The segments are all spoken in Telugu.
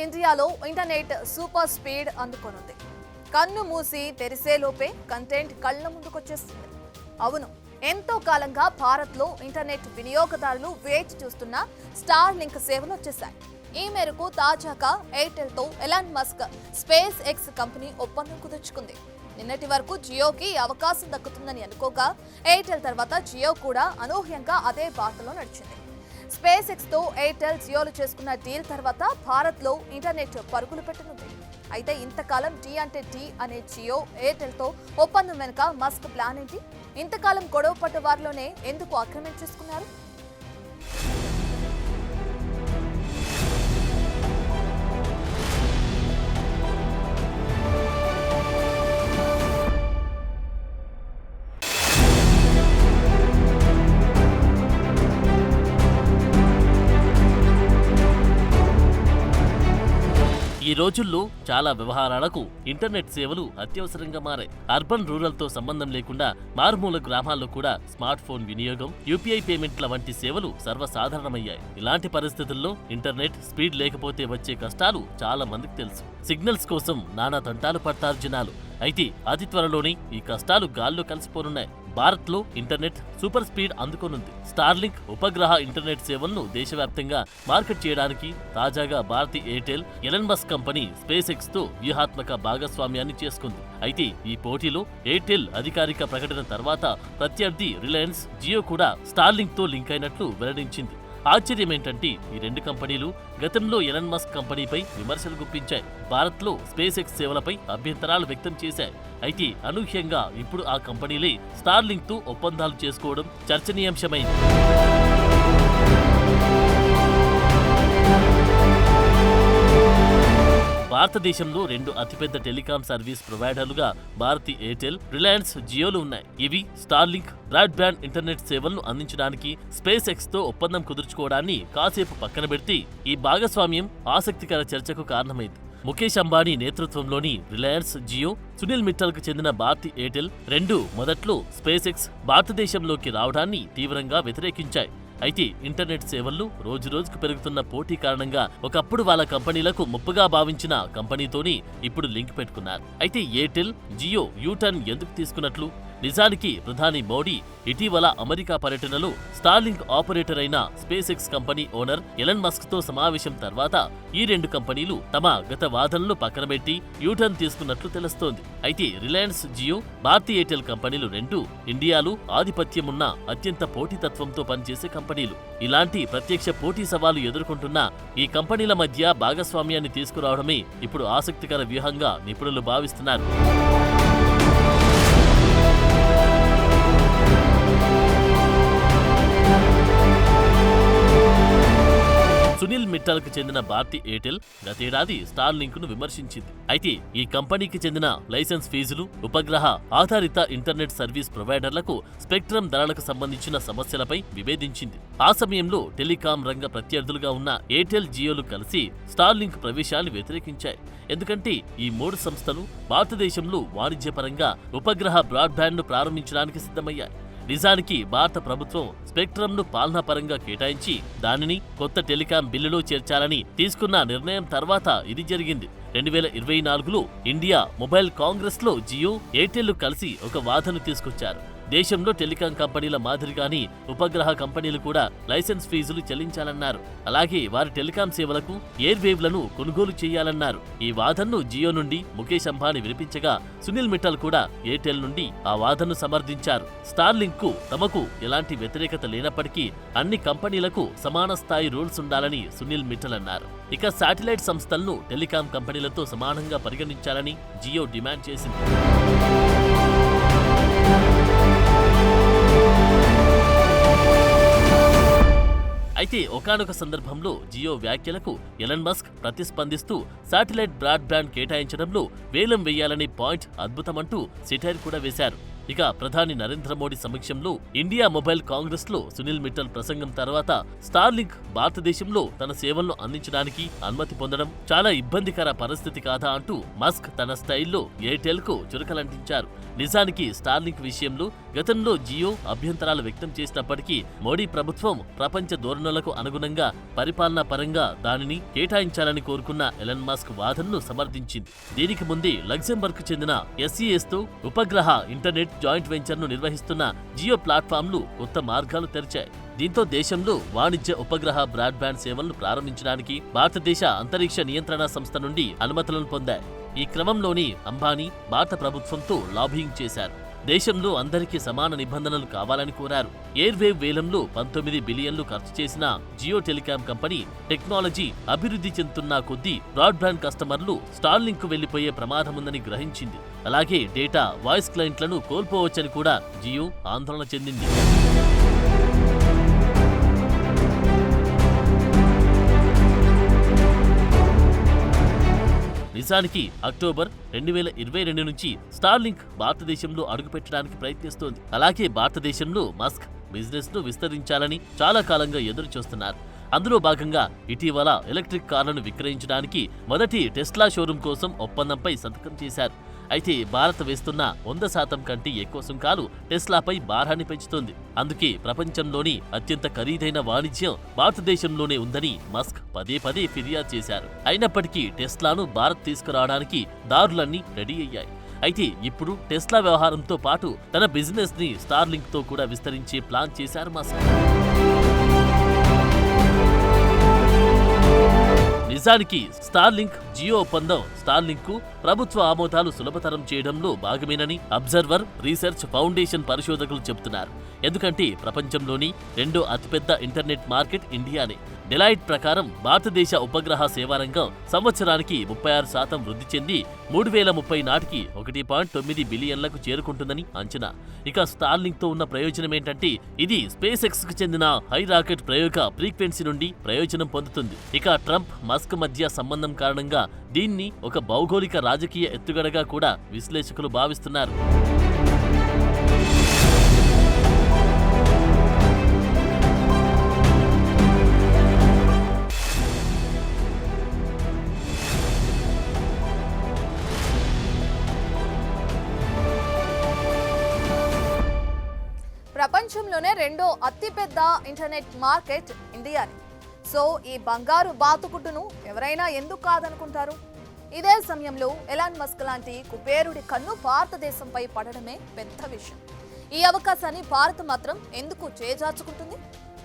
ఇండియాలో ఇంటర్నెట్ సూపర్ స్పీడ్ అందుకొనుంది. కన్ను మూసి తెరిసేలోపే కంటెంట్ కళ్ళ ముందుకొచ్చేస్తుంది. అవును, ఎంతో కాలంగా భారత్లో ఇంటర్నెట్ వినియోగదారులు వేచి చూస్తున్న స్టార్ లింక్ సేవలు వచ్చేశాయి. ఈ మేరకు తాజాగా ఎయిర్టెల్తో Elon Musk SpaceX company ఒప్పందం కుదుర్చుకుంది. నిన్నటి వరకు జియోకి అవకాశం దక్కుతుందని అనుకోగా ఎయిర్టెల్ తర్వాత జియో కూడా అనూహ్యంగా అదే బాటలో నడిచింది. స్పేస్ ఎక్స్ తో ఎయిర్టెల్ జియోలు చేసుకున్న డీల్ తర్వాత భారత్లో ఇంటర్నెట్ పరుగులు పెట్టనుంది. అయితే ఇంతకాలం టీ అంటే టీ అనే జియో ఎయిర్టెల్ తో ఒప్పందం వెనుక మస్క్ ప్లాన్ ఏంటి? ఇంతకాలం గొడవ పడ్డ వారిలోనే ఎందుకు అగ్రిమెంట్ చేసుకున్నారు? ఈ రోజుల్లో చాలా వ్యవహారాలకు ఇంటర్నెట్ సేవలు అత్యవసరంగా మారాయి. అర్బన్ రూరల్ తో సంబంధం లేకుండా మారుమూల గ్రామాల్లో కూడా స్మార్ట్ ఫోన్ వినియోగం, యూపీఐ పేమెంట్ల వంటి సేవలు సర్వసాధారణమయ్యాయి. ఇలాంటి పరిస్థితుల్లో ఇంటర్నెట్ స్పీడ్ లేకపోతే వచ్చే కష్టాలు చాలా మందికి తెలుసు. సిగ్నల్స్ కోసం నానా తంటాలు పడతారు జనాలు. అయితే అతి త్వరలోనే ఈ కష్టాలు గాల్లో కలిసిపోనున్నాయి. భారత్లో ఇంటర్నెట్ సూపర్ స్పీడ్ అందుకోనుంది. స్టార్లింక్ ఉపగ్రహ ఇంటర్నెట్ సేవలను దేశవ్యాప్తంగా మార్కెట్ చేయడానికి తాజాగా భారతీయ Airtel Elon Musk company SpaceX తో వ్యూహాత్మక భాగస్వామ్యాన్ని చేసుకుంది. అయితే ఈ పోటీలో ఎయిర్టెల్ అధికారిక ప్రకటన తర్వాత ప్రత్యర్థి రిలయన్స్ జియో కూడా స్టార్లింక్ తో లింక్ అయినట్లు వెల్లడించింది. ఆశ్చర్యం ఏంటంటే ఈ రెండు కంపెనీలు గతంలో ఎలాన్ మస్క్ కంపెనీపై విమర్శలు గుప్పించాయి. భారత్లో స్పేస్ ఎక్స్ సేవలపై అభ్యంతరాలు వ్యక్తం చేశాయి. అయితే అనూహ్యంగా ఇప్పుడు ఆ కంపెనీలే స్టార్లింక్ తో ఒప్పందాలు చేసుకోవడం చర్చనీయాంశమైంది. భారతదేశంలో రెండు అతిపెద్ద టెలికాం సర్వీస్ ప్రొవైడర్లుగా భారతీ ఎయిర్టెల్, రిలయన్స్ జియోలు ఉన్నాయి. ఇవి స్టార్లింక్ బ్రాడ్బ్యాండ్ ఇంటర్నెట్ సేవలను అందించడానికి స్పేస్ ఎక్స్ తో ఒప్పందం కుదుర్చుకోవడాన్ని కాసేపు పక్కన పెడితే ఈ భాగస్వామ్యం ఆసక్తికర చర్చకు కారణమైంది. ముఖేష్ అంబానీ నేతృత్వంలోని రిలయన్స్ జియో, సునీల్ మిట్టల్ కు చెందిన భారతీ ఎయిర్టెల్ రెండు మొదట్లో స్పేస్ ఎక్స్ భారతదేశంలోకి రావడాన్ని తీవ్రంగా వ్యతిరేకించాయి. అయితే ఇంటర్నెట్ సేవల్లో రోజురోజుకు పెరుగుతున్న పోటీ కారణంగా ఒకప్పుడు వాళ్ళ కంపెనీలకు ముప్పుగా భావించిన కంపెనీతోని ఇప్పుడు లింక్ పెట్టుకున్నారు. అయితే ఎయిర్టెల్, జియో యూటర్న్ ఎందుకు తీసుకున్నట్లు? నిజానికి ప్రధాని మోడీ ఇటీవల అమెరికా పర్యటనలో స్టార్లింక్ ఆపరేటర్ అయిన space X company owner Elon Musk తో సమావేశం తర్వాత ఈ రెండు కంపెనీలు తమ గత వాదనలు పక్కన పెట్టి యూటర్న్ తీసుకున్నట్లు తెలుస్తోంది. అయితే రిలయన్స్ జియో, భారతీ ఎయిర్టెల్ కంపెనీలు రెండు ఇండియాలో ఆధిపత్యం ఉన్న అత్యంత పోటీతత్వంతో పనిచేసే కంపెనీలు. ఇలాంటి ప్రత్యక్ష పోటీ సవాలు ఎదుర్కొంటున్న ఈ కంపెనీల మధ్య భాగస్వామ్యాన్ని తీసుకురావడమే ఇప్పుడు ఆసక్తికర వ్యూహంగా నిపుణులు భావిస్తున్నారు. సునీల్ మిట్టల్ కు చెందిన భారతీ ఎయిర్టెల్ గతేడాది స్టార్లింక్ ను విమర్శించింది. అయితే ఈ కంపెనీకి చెందిన లైసెన్స్ ఫీజులు, ఉపగ్రహ ఆధారిత ఇంటర్నెట్ సర్వీస్ ప్రొవైడర్లకు స్పెక్ట్రమ్ ధరలకు సంబంధించిన సమస్యలపై విభేదించింది. ఆ సమయంలో టెలికాం రంగ ప్రత్యర్థులుగా ఉన్న ఎయిర్టెల్, జియోలు కలిసి స్టార్లింక్ ప్రవేశాన్ని వ్యతిరేకించాయి. ఎందుకంటే ఈ మూడు సంస్థలు భారతదేశంలో వాణిజ్యపరంగా ఉపగ్రహ బ్రాడ్బ్యాండ్ ను ప్రారంభించడానికి సిద్ధమయ్యాయి. నిజానికి భారత ప్రభుత్వం స్పెక్ట్రమ్ను పాలనాపరంగా కేటాయించి దానిని కొత్త టెలికాం బిల్లులో చేర్చాలని తీసుకున్న నిర్ణయం తర్వాత ఇది జరిగింది. 2024లో ఇండియా మొబైల్ కాంగ్రెస్ లో జియో, ఎయిర్టెల్ కలిసి ఒక వాదన తీసుకొచ్చారు. దేశంలో టెలికాం కంపెనీల మాదిరిగానే ఉపగ్రహ కంపెనీలు కూడా లైసెన్స్ ఫీజులు చెల్లించాలన్నారు. అలాగే వారి టెలికాం సేవలకు ఎయిర్ వేవ్లను కొనుగోలు చేయాలన్నారు. ఈ వాదనను జియో నుండి ముఖేష్ అంబానీ వినిపించగా సునీల్ మిట్టల్ కూడా ఎయిర్టెల్ నుండి ఆ వాదనను సమర్థించారు. స్టార్లింక్ కు తమకు ఎలాంటి వ్యతిరేకత లేనప్పటికీ అన్ని కంపెనీలకు సమాన స్థాయి రూల్స్ ఉండాలని సునీల్ మిట్టల్ అన్నారు. ఇక శాటిలైట్ సంస్థలను టెలికాం కంపెనీలతో సమానంగా పరిగణించాలని జియో డిమాండ్ చేసింది. అయితే ఒకానొక సందర్భంలో జియో వ్యాఖ్యలకు ఎలాన్ మస్క్ ప్రతిస్పందిస్తూ శాటిలైట్ బ్రాడ్బ్యాండ్ కేటాయించడంలో వేలం వేయాలనే పాయింట్ అద్భుతమంటూ సెటైర్ కూడా వేశారు. ఇక ప్రధాని నరేంద్ర మోడీ సమక్షంలో ఇండియా మొబైల్ కాంగ్రెస్ లో సునీల్ మిట్టల్ ప్రసంగం తర్వాత స్టార్లింక్ భారతదేశంలో తన సేవలను అందించడానికి అనుమతి పొందడం చాలా ఇబ్బందికర పరిస్థితి కాదా అంటూ మస్క్ తన స్టైల్లో ఎయిర్టెల్ కు చురకలంటించారు. నిజానికి స్టార్లింక్ విషయంలో గతంలో జియో అభ్యంతరాలు వ్యక్తం చేసినప్పటికీ మోడీ ప్రభుత్వం ప్రపంచ ధోరణులకు అనుగుణంగా పరిపాలనా పరంగా దానిని కేటాయించాలని కోరుకున్న ఎలన్ మస్క్ వాదనను సమర్థించింది. దీనికి ముందే లగ్జంబర్గ్ చెందిన SES తో ఉపగ్రహ ఇంటర్నెట్ జాయింట్ వెంచర్ను నిర్వహిస్తున్న జియో ప్లాట్ఫామ్లు కొత్త మార్గాలు తెరిచాయి. దీంతో దేశంలో వాణిజ్య ఉపగ్రహ బ్రాడ్బ్యాండ్ సేవలను ప్రారంభించడానికి భారతదేశ అంతరిక్ష నియంత్రణ సంస్థ నుండి అనుమతులను పొందాయి. ఈ క్రమంలోని అంబానీ భారత ప్రభుత్వంతో లాబింగ్ చేశారు. దేశంలో అందరికీ సమాన నిబంధనలు కావాలని కోరారు. ఎయిర్వేవ్ వేలంలో 19 బిలియన్లు ఖర్చు చేసిన జియో టెలికాం కంపెనీ టెక్నాలజీ అభివృద్ధి చెందుతున్న కొద్దీ బ్రాడ్బ్యాండ్ కస్టమర్లు స్టార్లింక్ కు వెళ్లిపోయే ప్రమాదముందని గ్రహించింది. అలాగే డేటా, వాయిస్ క్లయింట్లను కోల్పోవచ్చని కూడా జియో ఆందోళన చెందింది. నిజానికి అక్టోబర్ 2022 నుంచి స్టార్లింక్ భారతదేశంలో అడుగుపెట్టడానికి ప్రయత్నిస్తోంది. అలాగే భారతదేశంలో మస్క్ బిజినెస్ ను విస్తరించాలని చాలా కాలంగా ఎదురు చూస్తున్నారు. అందులో భాగంగా ఇటీవల ఎలక్ట్రిక్ కార్లను విక్రయించడానికి మొదటి టెస్లా షోరూం కోసం ఒప్పందంపై సంతకం చేశారు. అయితే భారత్ వేస్తున్న 100% కంటే ఎక్కువ సుంకాలు టెస్లాపై భారాన్ని పెంచుతోంది. అందుకే ప్రపంచంలోని అత్యంత ఖరీదైన వాణిజ్యం భారతదేశంలోనే ఉందని మస్క్ పదే పదే ఫిర్యాదు చేశారు. అయినప్పటికీ టెస్లాను భారత్ తీసుకురావడానికి దారులన్నీ రెడీ అయ్యాయి. అయితే ఇప్పుడు టెస్లా వ్యవహారంతో పాటు తన బిజినెస్ ని స్టార్లింక్ తో కూడా విస్తరించే ప్లాన్ చేశారు మస్క్. నిజానికి స్టార్లింక్ జియో ఒప్పందం స్టార్లింక్ కు ప్రభుత్వ ఆమోదాలు సులభతరం చేయడంలో భాగమేనని అబ్జర్వర్ రీసెర్చ్ ఫౌండేషన్ పరిశోధకులు చెబుతున్నారు. ఎందుకంటే ప్రపంచంలోని రెండో అతిపెద్ద ఇంటర్నెట్ మార్కెట్ ఇండియానే. డెలాయిట్ ప్రకారం భారతదేశ ఉపగ్రహ సేవారంగం సంవత్సరానికి 36% వృద్ధి చెంది 2030 నాటికి 1.9 బిలియన్లకు చేరుకుంటుందని అంచనా. ఇక స్టార్లింక్ తో ఉన్న ప్రయోజనం ఏంటంటే ఇది స్పేస్ ఎక్స్ కు చెందిన హై రాకెట్ ప్రయోగ ఫ్రీక్వెన్సీ నుండి ప్రయోజనం పొందుతుంది. ఇక ట్రంప్, మస్క్ మధ్య సంబంధం కారణంగా దీన్ని ఒక భౌగోళిక రాజకీయ ఎత్తుగడగా కూడా విశ్లేషకులు భావిస్తున్నారు. ప్రపంచంలోనే రెండో అతిపెద్ద ఇంటర్నెట్ మార్కెట్ ఇండియాని. సో ఈ బంగారు బాతుకుట్టును ఎవరైనా ఎందుకు కాదనుకుంటారు? ఇదే సమయంలో ఎలాన్ మస్క్ లాంటి కుబేరుడి కన్ను భారతదేశంపై పడడమే పెద్ద విషయం. ఈ అవకాశాన్ని భారత్ మాత్రం ఎందుకు చేజార్చుకుంటుంది?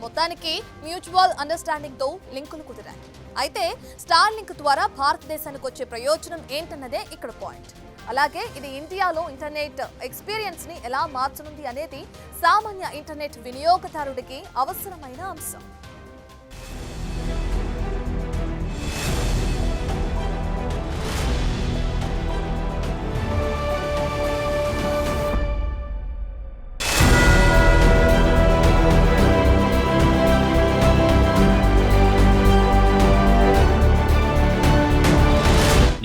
మొత్తానికి మ్యూచువల్ అండర్స్టాండింగ్ తో లింకులు కుదిరాయి. అయితే స్టార్లింక్ ద్వారా భారతదేశానికి వచ్చే ప్రయోజనం ఏంటన్నదే ఇక్కడ పాయింట్. అలాగే ఇది ఇండియాలో ఇంటర్నెట్ ఎక్స్పీరియన్స్ ని ఎలా మార్చనుంది అనేది సామాన్య ఇంటర్నెట్ వినియోగదారుడికి అవసరమైన అంశం.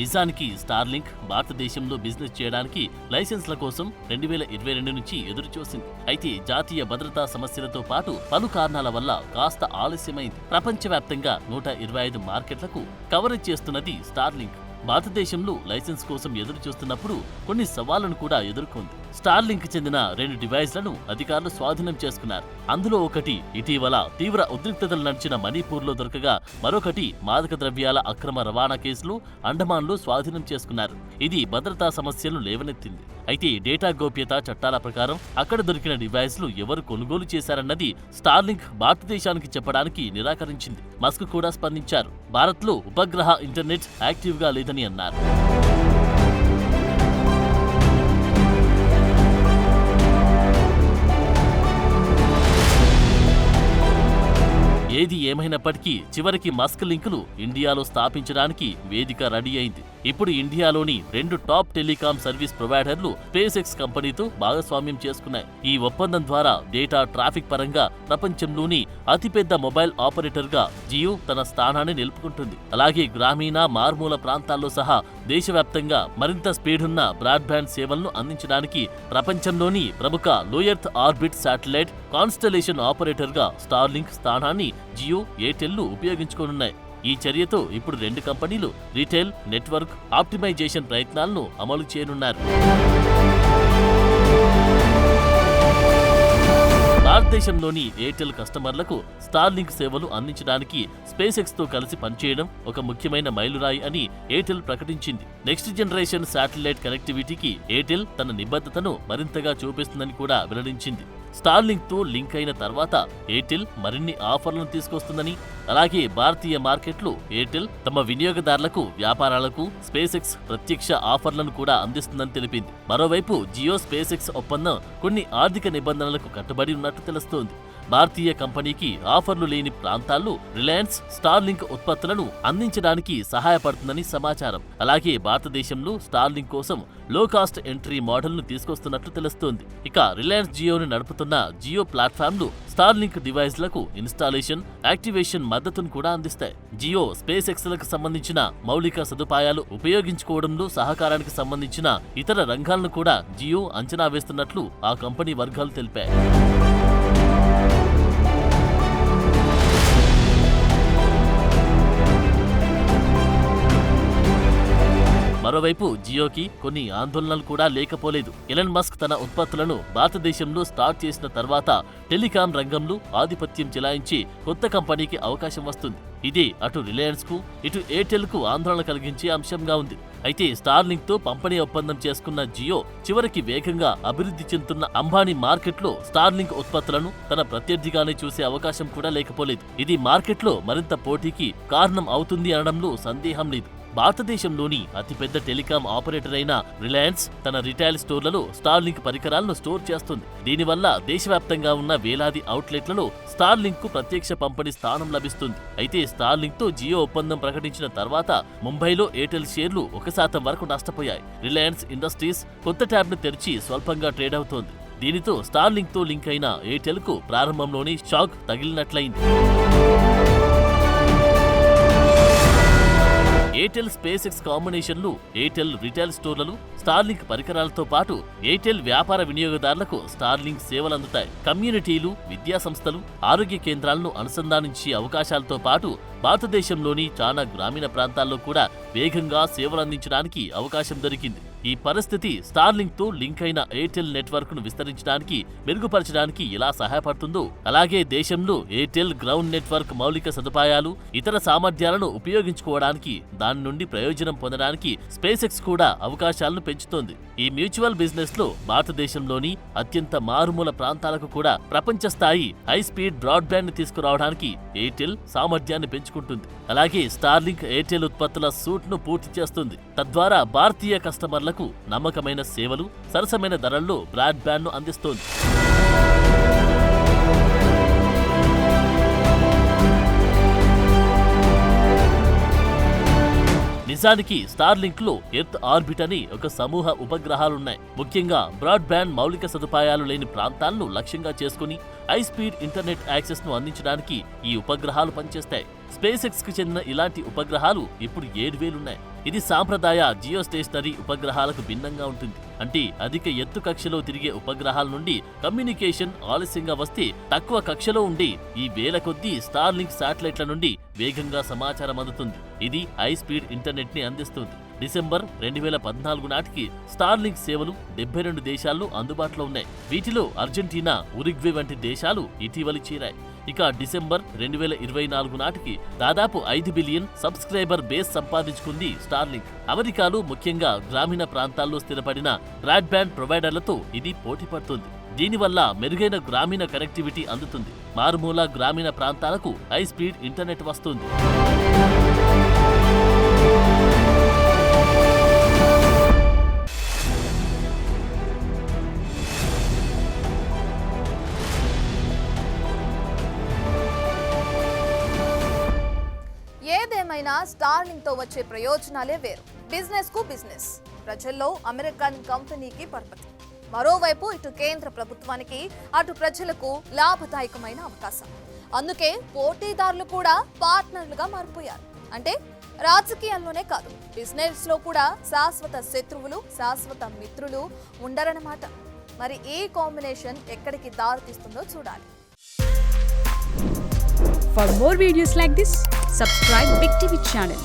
నిజానికి స్టార్లింక్ భారతదేశంలో బిజినెస్ చేయడానికి లైసెన్స్ల కోసం 2022 నుంచి ఎదురు చూసింది. అయితే జాతీయ భద్రతా సమస్యలతో పాటు పలు కారణాల వల్ల కాస్త ఆలస్యమైంది. ప్రపంచవ్యాప్తంగా 125 మార్కెట్లకు కవరేజ్ చేస్తున్నది స్టార్లింక్. భారతదేశంలో లైసెన్స్ కోసం ఎదురు చూస్తున్నప్పుడు కొన్ని సవాళ్లను కూడా ఎదుర్కొంది. స్టార్లింక్ చెందిన 2 డివైస్లను అధికారులు స్వాధీనం చేసుకున్నారు. అందులో ఒకటి ఇటీవల తీవ్ర ఉద్రిక్తతలు నడిచిన మణిపూర్లో దొరకగా, మరొకటి మాదక ద్రవ్యాల అక్రమ రవాణా కేసులు అండమాన్లో స్వాధీనం చేసుకున్నారు. ఇది భద్రతా సమస్యలను లేవనెత్తింది. అయితే డేటా గోప్యతా చట్టాల ప్రకారం అక్కడ దొరికిన డివైస్లు ఎవరు కొనుగోలు చేశారన్నది స్టార్లింక్ భారతదేశానికి చెప్పడానికి నిరాకరించింది. మస్క్ కూడా స్పందించారు. భారత్లో ఉపగ్రహ ఇంటర్నెట్ యాక్టివ్గా లేదని అన్నారు. ఏది ఏమైనప్పటికీ చివరికి మస్క్ లింకులు ఇండియాలో స్థాపించడానికి వేదిక రెడీ అయింది. ఇప్పుడు ఇండియాలోని 2 టాప్ టెలికాం సర్వీస్ ప్రొవైడర్లు స్పేస్ ఎక్స్ కంపెనీతో భాగస్వామ్యం చేసుకున్నాయి. ఈ ఒప్పందం ద్వారా డేటా ట్రాఫిక్ పరంగా ప్రపంచంలోని అతిపెద్ద మొబైల్ ఆపరేటర్ గా జియో తన స్థానాన్ని నిలుపుకుంటుంది. అలాగే గ్రామీణ మారుమూల ప్రాంతాల్లో సహా దేశవ్యాప్తంగా మరింత స్పీడున్న బ్రాడ్బ్యాండ్ సేవలను అందించడానికి ప్రపంచంలోని ప్రముఖ లో earth orbit satellite constellation operator గా స్టార్లింక్ స్థానాన్ని జియో, ఎయిర్టెల్ ఉపయోగించుకోనున్నాయి. ఈ చర్యతో ఇప్పుడు 2 కంపెనీలు రీటైల్ నెట్వర్క్ ఆప్టిమైజేషన్ ప్రయత్నాలను అమలు చేయనున్నారు. భారతదేశంలోని ఎయిర్టెల్ కస్టమర్లకు స్టార్లింక్ సేవలు అందించడానికి స్పేస్ ఎక్స్ తో కలిసి పనిచేయడం ఒక ముఖ్యమైన మైలురాయి అని ఎయిర్టెల్ ప్రకటించింది. నెక్స్ట్ జనరేషన్ శాటిలైట్ కనెక్టివిటీకి ఎయిర్టెల్ తన నిబద్ధతను మరింతగా చూపిస్తుందని కూడా వెల్లడించింది. స్టార్లింక్ తో లింక్ అయిన తర్వాత ఎయిర్టెల్ మరిన్ని ఆఫర్లను తీసుకొస్తుందని, అలాగే భారతీయ మార్కెట్లో ఎయిర్టెల్ తమ వినియోగదారులకు, వ్యాపారాలకు స్పేస్ ఎక్స్ ప్రత్యక్ష ఆఫర్లను కూడా అందిస్తుందని తెలిపింది. మరోవైపు జియో స్పేస్ ఎక్స్ ఒప్పందం కొన్ని ఆర్థిక నిబంధనలకు కట్టుబడి ఉన్నట్టు తెలుస్తోంది. భారతీయ కంపెనీకి ఆఫర్లు లేని ప్రాంతాల్లో రిలయన్స్ స్టార్లింక్ ఉత్పత్తులను అందించడానికి సహాయపడుతుందని సమాచారం. అలాగే భారతదేశంలో స్టార్లింక్ కోసం లో కాస్ట్ ఎంట్రీ మోడల్ను తీసుకొస్తున్నట్లు తెలుస్తోంది. ఇక రిలయన్స్ జియోని నడుపుతున్న జియో ప్లాట్ఫామ్లు స్టార్లింక్ డివైస్లకు ఇన్స్టాలేషన్, యాక్టివేషన్ మద్దతును కూడా అందిస్తాయి. జియో స్పేస్ ఎక్స్ లకు సంబంధించిన మౌలిక సదుపాయాలు ఉపయోగించుకోవడంలో సహకారానికి సంబంధించిన ఇతర రంగాలను కూడా జియో అంచనా వేస్తున్నట్లు ఆ కంపెనీ వర్గాలు తెలిపాయి. మరోవైపు జియోకి కొన్ని ఆందోళనలు కూడా లేకపోలేదు. ఎలన్ మస్క్ తన ఉత్పత్తులను భారతదేశంలో స్టార్ట్ చేసిన తర్వాత టెలికాం రంగంలో ఆధిపత్యం చెలాయించి కొత్త కంపెనీకి అవకాశం వస్తుంది. ఇది అటు రిలయన్స్ కు, ఇటు ఎయిర్టెల్ కు ఆందోళన కలిగించే అంశంగా ఉంది. అయితే స్టార్లింక్ తో పంపిణీ ఒప్పందం చేసుకున్న జియో చివరికి వేగంగా అభివృద్ధి చెందుతున్న అంబానీ మార్కెట్లో స్టార్లింక్ ఉత్పత్తులను తన ప్రత్యర్థిగానే చూసే అవకాశం కూడా లేకపోలేదు. ఇది మార్కెట్లో మరింత పోటీకి కారణం అవుతుంది అనడంలో సందేహం లేదు. భారతదేశంలోని అతిపెద్ద టెలికాం ఆపరేటర్ అయిన రిలయన్స్ తన రిటైల్ స్టోర్లలో స్టార్లింక్ పరికరాలను స్టోర్ చేస్తుంది. దీనివల్ల దేశవ్యాప్తంగా ఉన్న వేలాది అవుట్లెట్లలో స్టార్లింక్ కు ప్రత్యక్ష పంపిణీ స్థానం లభిస్తుంది. అయితే స్టార్లింక్ తో జియో ఒప్పందం ప్రకటించిన తర్వాత ముంబైలో ఎయిర్టెల్ షేర్లు 1% వరకు నష్టపోయాయి. రిలయన్స్ ఇండస్ట్రీస్ కొత్త ట్యాబ్ ను తెరిచి స్వల్పంగా ట్రేడ్ అవుతోంది. దీనితో స్టార్లింక్ తో లింక్ అయిన ఎయిర్టెల్ కు ప్రారంభంలోనే షాక్ తగిలినట్లయింది. ఎయిర్టెల్ స్పేస్ ఎక్స్ కాంబినేషన్లు ఎయిర్టెల్ రిటైల్ స్టోర్లలో స్టార్లింక్ పరికరాలతో పాటు ఎయిర్టెల్ వ్యాపార వినియోగదారులకు స్టార్లింక్ సేవలు అందుతాయి. కమ్యూనిటీలు, విద్యా సంస్థలు, ఆరోగ్య కేంద్రాలను అనుసంధానించే అవకాశాలతో పాటు భారతదేశంలోని చాలా గ్రామీణ ప్రాంతాల్లో కూడా వేగంగా సేవలు అందించడానికి అవకాశం దొరికింది. ఈ పరిస్థితి స్టార్లింక్ తో లింక్ అయిన ఎయిర్టెల్ నెట్వర్క్ ను విస్తరించడానికి, మెరుగుపరచడానికి ఎలా సహాయపడుతుందో, అలాగే దేశంలో ఎయిర్టెల్ గ్రౌండ్ నెట్వర్క్ మౌలిక సదుపాయాలు, ఇతర సామర్థ్యాలను ఉపయోగించుకోవడానికి, దాని నుండి ప్రయోజనం పొందడానికి స్పేస్ ఎక్స్ కూడా అవకాశాలను పెంచుతోంది. ఈ మ్యూచువల్ బిజినెస్ లో భారతదేశంలోని అత్యంత మారుమూల ప్రాంతాలకు కూడా ప్రపంచ స్థాయి హై స్పీడ్ బ్రాడ్బ్యాండ్ ని తీసుకురావడానికి ఎయిర్టెల్ సామర్థ్యాన్ని పెంచుకుంటుంది. అలాగే స్టార్లింక్ ఎయిర్టెల్ ఉత్పత్తుల సూట్ ను పూర్తి చేస్తుంది. తద్వారా భారతీయ కస్టమర్లకు నమ్మకమైన సేవలు, సరసమైన ధరల్లో బ్రాడ్బ్యాండ్ ను అందిస్తోంది. నిజానికి స్టార్లింక్ లో ఎర్త్ ఆర్బిట్ అని ఒక సమూహ ఉపగ్రహాలున్నాయి. ముఖ్యంగా బ్రాడ్బ్యాండ్ మౌలిక సదుపాయాలు లేని ప్రాంతాలను లక్ష్యంగా చేసుకుని హై స్పీడ్ ఇంటర్నెట్ యాక్సెస్ ను అందించడానికి ఈ ఉపగ్రహాలు పనిచేస్తాయి. స్పేస్ ఎక్స్ కి చెందిన ఇలాంటి ఉపగ్రహాలు ఇప్పుడు 7,000 ఉన్నాయి. ఇది సాంప్రదాయ జియో స్టేషనరీ ఉపగ్రహాలకు భిన్నంగా ఉంటుంది. అంటే అధిక ఎత్తు కక్షలో తిరిగే ఉపగ్రహాల నుండి కమ్యూనికేషన్ ఆలస్యంగా వస్తే తక్కువ కక్షలో ఉండి ఈ వేల కొద్దీ స్టార్లింక్ శాటిలైట్ల నుండి వేగంగా సమాచారం అందుతుంది. ఇది హై స్పీడ్ ఇంటర్నెట్ ని అందిస్తుంది. డిసెంబర్ 2014 నాటికి స్టార్లింక్ సేవలు 72 దేశాల్లో అందుబాటులో ఉన్నాయి. వీటిలో అర్జెంటీనా, ఉరుగ్వే వంటి దేశాలు ఇటీవలి చేరాయి. ఇక డిసెంబర్ 2024 నాటికి దాదాపు 5 బిలియన్ సబ్స్క్రైబర్ బేస్ సంపాదించుకుంది స్టార్లింక్. అమెరికాలో ముఖ్యంగా గ్రామీణ ప్రాంతాల్లో స్థిరపడిన బ్రాడ్బ్యాండ్ ప్రొవైడర్లతో ఇది పోటీ పడుతుంది. దీనివల్ల మెరుగైన గ్రామీణ కనెక్టివిటీ అందుతుంది. మారుమూల గ్రామీణ ప్రాంతాలకు హై స్పీడ్ ఇంటర్నెట్ వస్తుంది. ఏదేమైనా స్టార్లింక్ తో వచ్చే ప్రయోజనాలే వేరు. బిజినెస్ కు బిజినెస్, ప్రజల్లో అమెరికన్ కంపెనీకి పరపతి. మరోవైపు ఇటు కేంద్ర ప్రభుత్వానికి, అటు ప్రజలకు లాభదాయకమైన అవకాశం. అందుకే పోటీదారులు కూడా పార్ట్నర్లుగా మారిపోయారు. అంటే రాజకీయాల్లోనే కాదు, బిజినెస్ లో కూడా శాశ్వత శత్రువులు, శాశ్వత మిత్రులు ఉండరన్నమాట. మరి ఈ కాంబినేషన్ ఎక్కడికి దారితీస్తుందో చూడాలి. For more videos like this, subscribe Big TV channel.